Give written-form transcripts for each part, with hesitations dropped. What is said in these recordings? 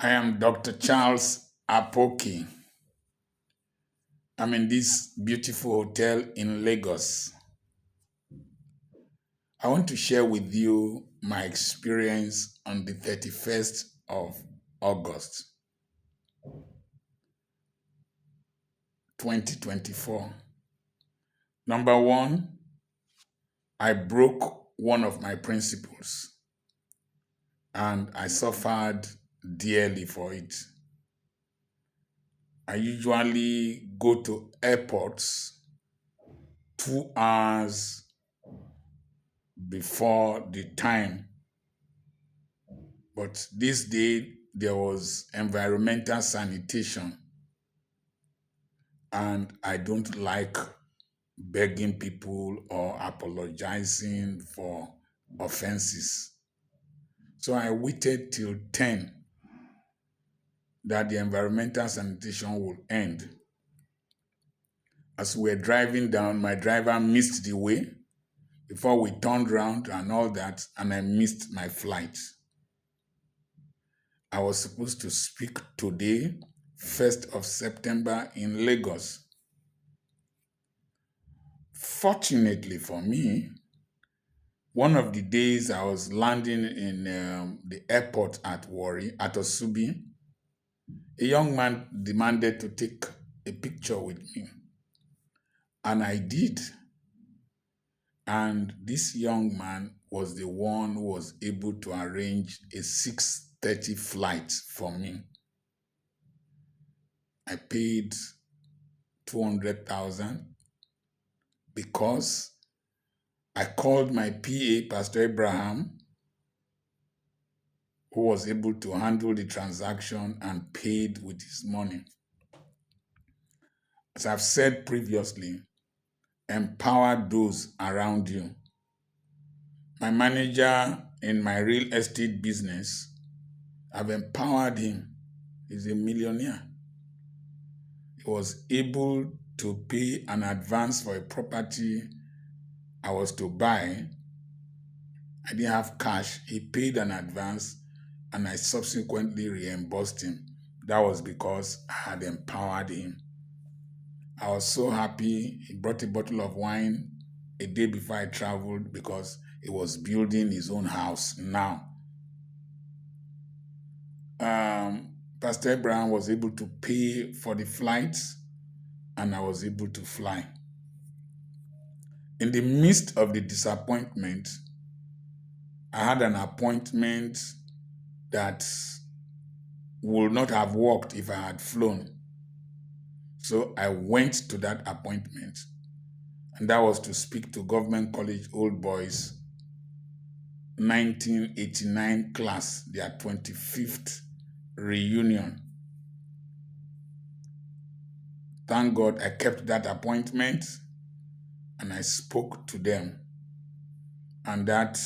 I am Dr. Charles Apoki. I'm in this beautiful hotel in Lagos. I want to share with you my experience on the 31st of August 2024. Number one, I broke one of my principles and I suffered dearly for it. I usually go to airports 2 hours before the time. But this day, there was environmental sanitation, and I don't like begging people or apologizing for offenses. So I waited till 10 that the environmental sanitation would end. As we were driving down, my driver missed the way before we turned around and all that, and I missed my flight. I was supposed to speak today, 1st of September in Lagos. Fortunately for me, one of the days I was landing in the airport at Warri, at Osubi, a young man demanded to take a picture with me. And I did. And this young man was the one who was able to arrange a 6:30 flight for me. I paid 200,000 because I called my PA, Pastor Abraham, who was able to handle the transaction and paid with his money. As I've said previously, empower those around you. My manager in my real estate business, I've empowered him. He's a millionaire. He was able to pay an advance for a property I was to buy. I didn't have cash. He paid an advance and I subsequently reimbursed him. That was because I had empowered him. I was so happy. He brought a bottle of wine a day before I traveled because he was building his own house now. Pastor Abraham was able to pay for the flights and I was able to fly. In the midst of the disappointment, I had an appointment that would not have worked if I had flown. So I went to that appointment, and that was to speak to Government College Old Boys 1989 class, their 25th reunion. Thank God I kept that appointment and I spoke to them. And that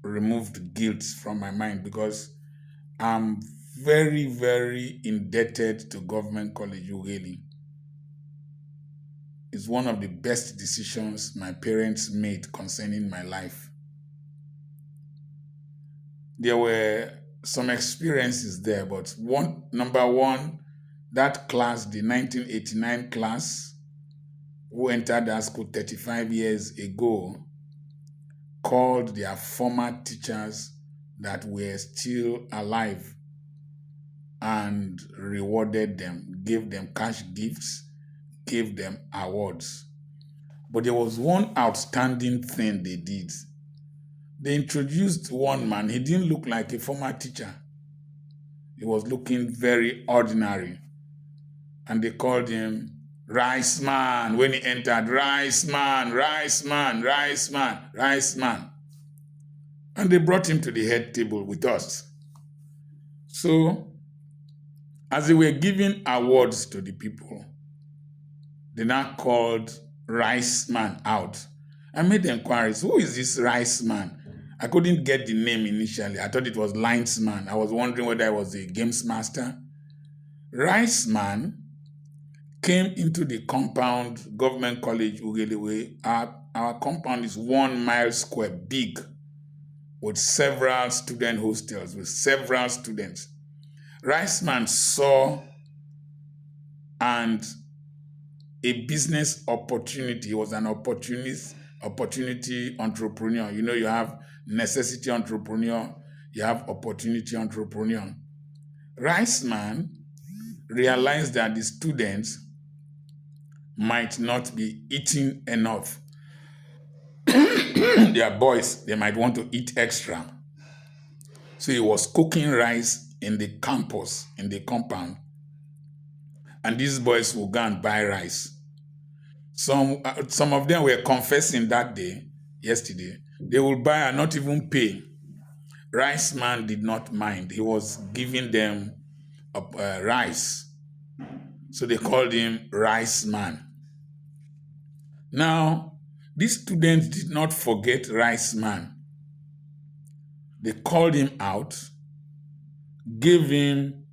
removed guilt from my mind because I'm very, very indebted to Government College Ughelli. It's one of the best decisions my parents made concerning my life. There were some experiences there, but number one, that class, the 1989 class, who entered that school 35 years ago, called their former teachers that were still alive and rewarded them, gave them cash gifts, gave them awards. But there was one outstanding thing they did. They introduced one man. He didn't look like a former teacher. He was looking very ordinary. And they called him Rice Man. When he entered, Rice Man, Rice Man, Rice Man, Rice Man. And they brought him to the head table with us. So, as they were giving awards to the people, they now called Rice Man out. I made inquiries. Who is this Rice Man? I couldn't get the name initially. I thought it was Linesman. I was wondering whether I was a games master. Rice Man came into the compound, Government College Ughelli. Our compound is 1 mile square, big, with several student hostels, with several students. Riceman saw and a business opportunity. He was an opportunity entrepreneur. You know, you have necessity entrepreneur, you have opportunity entrepreneur. Riceman realized that the students might not be eating enough. Their boys, they might want to eat extra. So he was cooking rice in the campus, in the compound, and these boys will go and buy rice. Some of them were confessing that day, yesterday, they will buy and not even pay. Rice man did not mind. He was giving them rice. So they called him Rice Man. Now, these students did not forget Rice Man. They called him out, gave him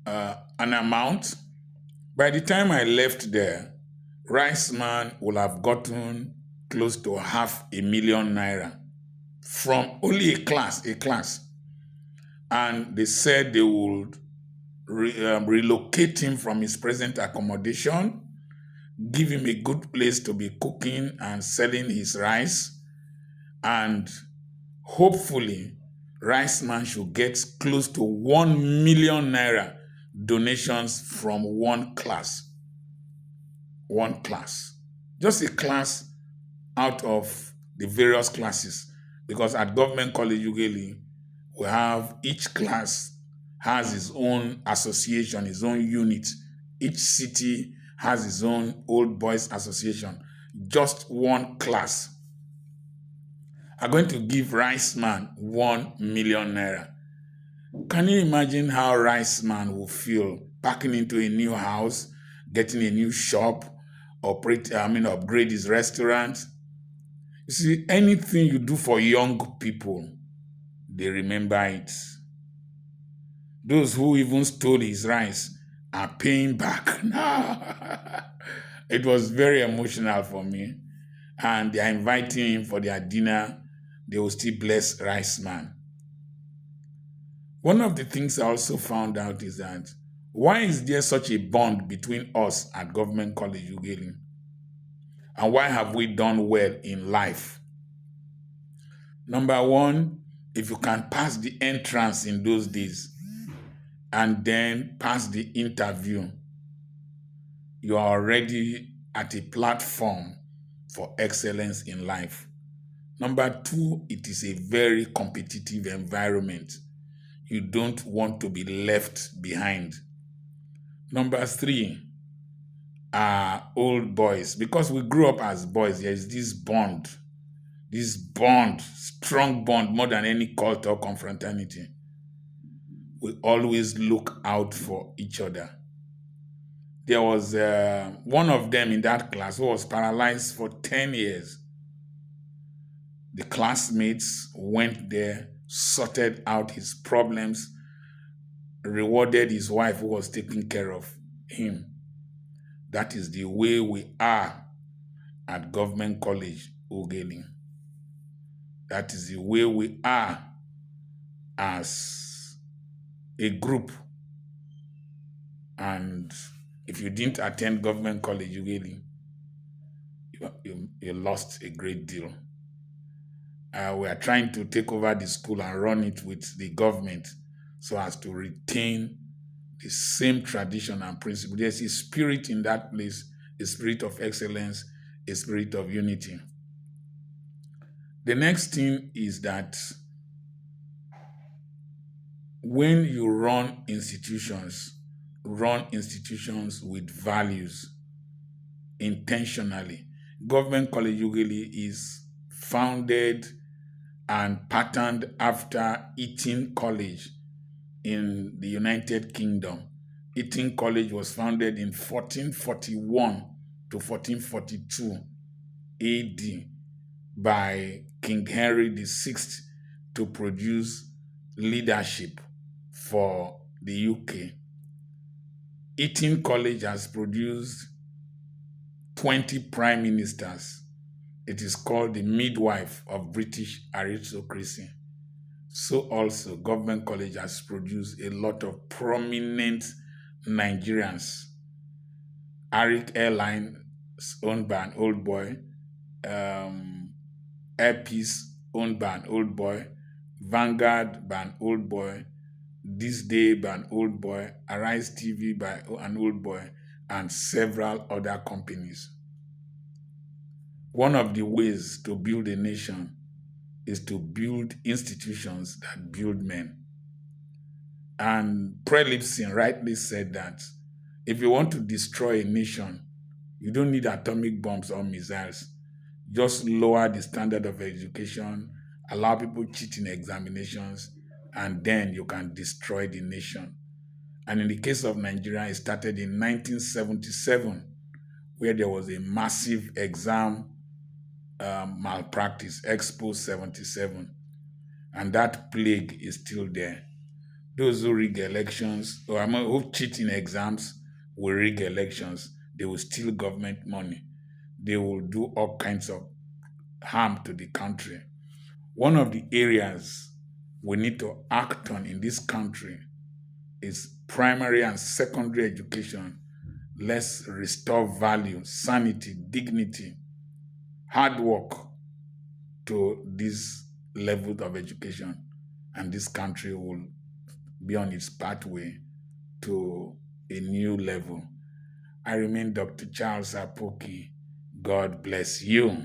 an amount. By the time I left there, Rice Man would have gotten close to 500,000 naira from only a class. And they said they would relocate him from his present accommodation, give him a good place to be cooking and selling his rice, and hopefully Rice Man should get close to 1 million naira donations from one class. Just a class out of the various classes, because at Government College Ughelli, we have each class has its own association, its own unit. Each city has its own old boys association. Just one class are going to give Rice Man 1 million naira. Can you imagine how Rice Man will feel packing into a new house, getting a new shop, upgrade his restaurant? You see, anything you do for young people, they remember it. Those who even stole his rice are paying back. It was very emotional for me. And they are inviting him for their dinner. They will still bless Rice Man. One of the things I also found out is that why is there such a bond between us at Government College Ughelli? And why have we done well in life? Number one, if you can pass the entrance in those days and then pass the interview, you are already at a platform for excellence in life. Number two, it is a very competitive environment. You don't want to be left behind. Number three are old boys. Because we grew up as boys, there is this bond, strong bond, more than any cult or confraternity. We always look out for each other. There was one of them in that class who was paralyzed for 10 years. The classmates went there, sorted out his problems, rewarded his wife who was taking care of him. That is the way we are at Government College Ughelli. That is the way we are as a group. And if you didn't attend Government College Ughelli, you lost a great deal. We are trying to take over the school and run it with the government so as to retain the same tradition and principle. There's a spirit in that place, a spirit of excellence, a spirit of unity. The next thing is that when you run institutions with values intentionally. Government College Ughelli is founded and patterned after Eton College in the United Kingdom. Eton College was founded in 1441 to 1442 AD by King Henry VI to produce leadership for the UK. Eton College has produced 20 prime ministers. It is called the midwife of British aristocracy. So also, government college has produced a lot of prominent Nigerians. Arik Airline, owned by an old boy. Um, Airpeace, owned by an old boy. Vanguard by an old boy. This Day by an old boy. Arise TV by an old boy. And several other companies. One of the ways to build a nation is to build institutions that build men. And Prelipson rightly said that if you want to destroy a nation, you don't need atomic bombs or missiles. Just lower the standard of education, allow people cheat in examinations, and then you can destroy the nation. And in the case of Nigeria, it started in 1977, where there was a massive exam malpractice, Expo 77, and that plague is still there. Those who rig elections, or who cheat in exams, will rig elections. They will steal government money. They will do all kinds of harm to the country. One of the areas we need to act on in this country is primary and secondary education. Let's restore value, sanity, dignity, hard work to this level of education, and this country will be on its pathway to a new level. I remain Dr. Charles Apoki. God bless you.